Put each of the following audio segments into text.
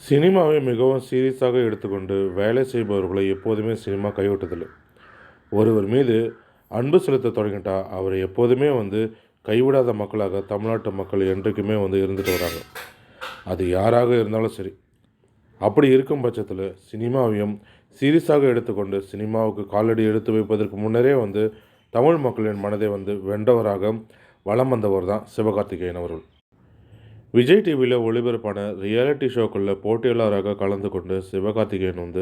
சினிமாவை மிகவும் சீரியஸாக எடுத்துக்கொண்டு வேலை செய்பவர்களை எப்போதுமே சினிமா கைவிட்டதில்லை. ஒருவர் மீது அன்பு செலுத்தத் தொடங்கிட்டா, அவரை எப்போதுமே கைவிடாத மக்களாக தமிழ்நாட்டு மக்கள் என்றைக்குமே இருந்துட்டு வராங்க. அது யாராக இருந்தாலும் சரி. அப்படி இருக்கும் பட்சத்தில் சினிமாவையும் சீரியஸாக எடுத்துக்கொண்டு சினிமாவுக்கு காலடி எடுத்து வைப்பதற்கு முன்னரே தமிழ் மக்களின் மனதை வென்றவராக வலம் வந்தவர் தான் சிவகார்த்திகேயன் அவர்கள். விஜய் டிவியில் ஒளிபரப்பான ரியாலிட்டி ஷோக்களில் போட்டியாளராக கலந்து கொண்டு சிவகார்த்திகேயன்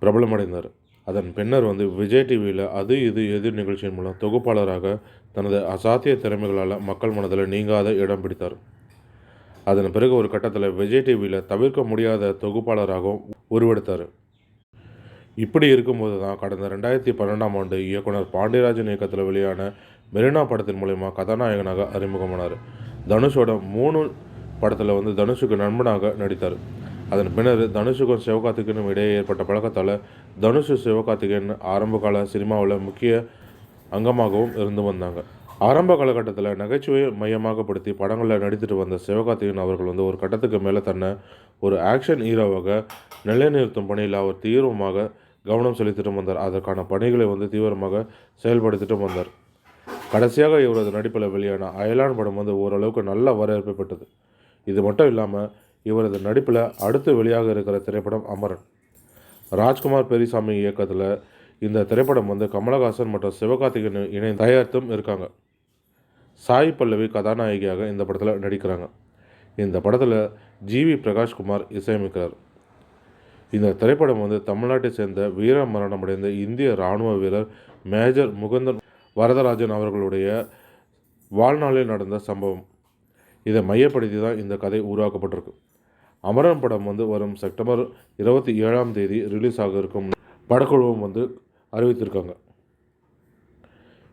பிரபலமடைந்தார். அதன் பின்னர் விஜய் டிவியில் அது இது எதிர் நிகழ்ச்சியின் மூலம் தொகுப்பாளராக தனது அசாத்திய திறமைகளால் மக்கள் மனதில் நீங்காத இடம் பிடித்தார். அதன் பிறகு ஒரு கட்டத்தில் விஜய் டிவியில் தவிர்க்க முடியாத தொகுப்பாளராகவும் உருவெடுத்தார். இப்படி இருக்கும்போது தான் கடந்த 2012ஆம் ஆண்டு இயக்குனர் பாண்டியராஜன் இயக்கத்தில் வெளியான மெரினா படத்தின் மூலயமா கதாநாயகனாக அறிமுகமானார். தனுஷோட 3 படத்தில் தனுஷுக்கு நண்பனாக நடித்தார். அதன் பின்னர் தனுஷுக்கும் சிவகார்த்திகேயனும் இடையே ஏற்பட்ட பழக்கத்தால் தனுஷ் சிவகார்த்திகேயன் ஆரம்பகால சினிமாவில் முக்கிய அங்கமாகவும் இருந்து வந்தாங்க. ஆரம்ப காலகட்டத்தில் நகைச்சுவையை மையமாகப்படுத்தி படங்களில் நடித்துட்டு வந்த சிவகார்த்திகேயன் அவர்கள் ஒரு கட்டத்துக்கு மேலே தன்னை ஒரு ஆக்ஷன் ஹீரோவாக நிலைநிறுத்தும் பணியில் அவர் தீவிரமாக கவனம் செலுத்திட்டு வந்தார். அதற்கான பணிகளை தீவிரமாக செயல்படுத்திட்டு வந்தார். கடைசியாக இவரது நடிப்பில் வெளியான அயலான் படம் ஓரளவுக்கு நல்ல வரவேற்பை பெற்றது. இது மட்டும் இல்லாமல் இவரது நடிப்பில் அடுத்து வெளியாக இருக்கிற திரைப்படம் அமரன். ராஜ்குமார் பெரியசாமி இயக்கத்தில் இந்த திரைப்படம் கமலஹாசன் மற்றும் சிவகார்த்திகேயன் இணைந்து தயாரித்தும் இருக்காங்க. சாய் பல்லவி கதாநாயகியாக இந்த படத்தில் நடிக்கிறாங்க. இந்த படத்தில் ஜிவி பிரகாஷ்குமார் இசையமைக்கிறார். இந்த திரைப்படம் தமிழ்நாட்டை சேர்ந்த வீர மரணமடைந்த இந்திய இராணுவ வீரர் மேஜர் முகுந்தன் வரதராஜன் அவர்களுடைய வாழ்நாளில் நடந்த சம்பவம். இதை மையப்படுத்தி தான் இந்த கதை உருவாக்கப்பட்டிருக்கு. அமரன் படம் வரும் செப்டம்பர் 27ஆம் தேதி ரிலீஸ் ஆக இருக்கும் படக்குழுவும் அறிவித்திருக்காங்க.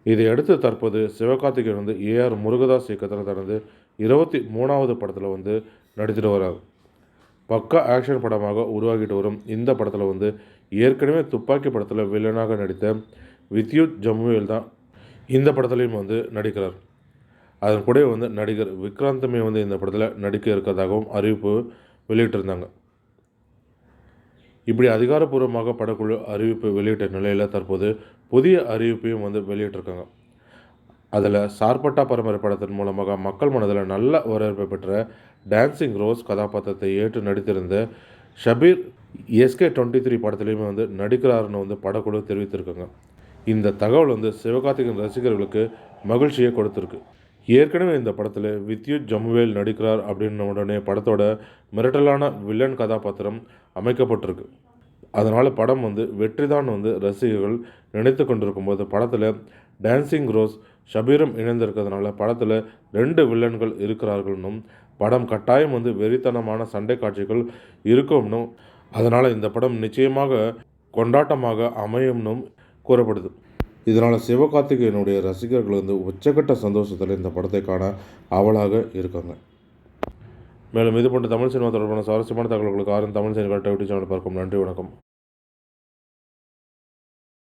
இதையடுத்து தற்போது சிவகார்த்திகேயன் ஏஆர் முருகதாஸ் இயக்கத்தில் தனது 23வது படத்தில் நடித்துட்டு வராங்க. பக்கா ஆக்ஷன் படமாக உருவாகிட்டு வரும் இந்த படத்தில் ஏற்கனவே துப்பாக்கி படத்தில் வில்லனாக நடித்த வித்யுத் ஜம்முவேல் தான் இந்த படத்துலையும் நடிக்கிறார். அதன் கூட நடிகர் விக்ராந்துமே இந்த படத்தில் நடிக்க இருக்கிறதாகவும் அறிவிப்பு வெளியிட்டிருந்தாங்க. இப்படி அதிகாரப்பூர்வமாக படக்குழு அறிவிப்பு வெளியிட்ட நிலையில் தற்போது புதிய அறிவிப்பையும் வெளியிட்டிருக்காங்க. அதில் சார்பட்டா பரம்பரை படத்தின் மூலமாக மக்கள் மனதில் நல்ல வரவேற்பை பெற்ற டான்சிங் ரோஸ் கதாபாத்திரத்தை ஏற்று நடித்திருந்த ஷபீர் SK23 படத்துலேயுமே நடிக்கிறாருன்னு படக்குழு தெரிவித்திருக்காங்க. இந்த தகவல் சிவகார்த்திகேயன் ரசிகர்களுக்கு மகிழ்ச்சியை கொடுத்துருக்கு. ஏற்கனவே இந்த படத்தில் வித்யுத் ஜம்முவேல் நடிக்கிறார் அப்படின்ன உடனே படத்தோட மிரட்டலான வில்லன் கதாபாத்திரம் அமைக்கப்பட்டிருக்கு. அதனால் படம் வெற்றிதான் ரசிகர்கள் நினைத்து கொண்டிருக்கும் போது படத்தில் டான்சிங் ரோஸ் ஷபீரும் இணைந்திருக்கிறதுனால படத்தில் 2 வில்லன்கள் இருக்கிறார்கள்னும் படம் கட்டாயம் வெறித்தனமான சண்டை காட்சிகள் இருக்கும்னும் அதனால் இந்த படம் நிச்சயமாக கொண்டாட்டமாக அமையும்னும் கூறப்படுது. இதனால் சிவகார்த்திகேயனுடைய ரசிகர்கள் உச்சக்கட்ட சந்தோஷத்தில் இந்த படத்தை காண ஆவலாக இருக்காங்க. மேலும் இது போன்ற தமிழ் சினிமா தொடர்பான சுவாரஸ்யமான தகவல்களுக்கு தமிழ் சினிமா யூடியூப் சேனல் பார்க்கும். நன்றி, வணக்கம்.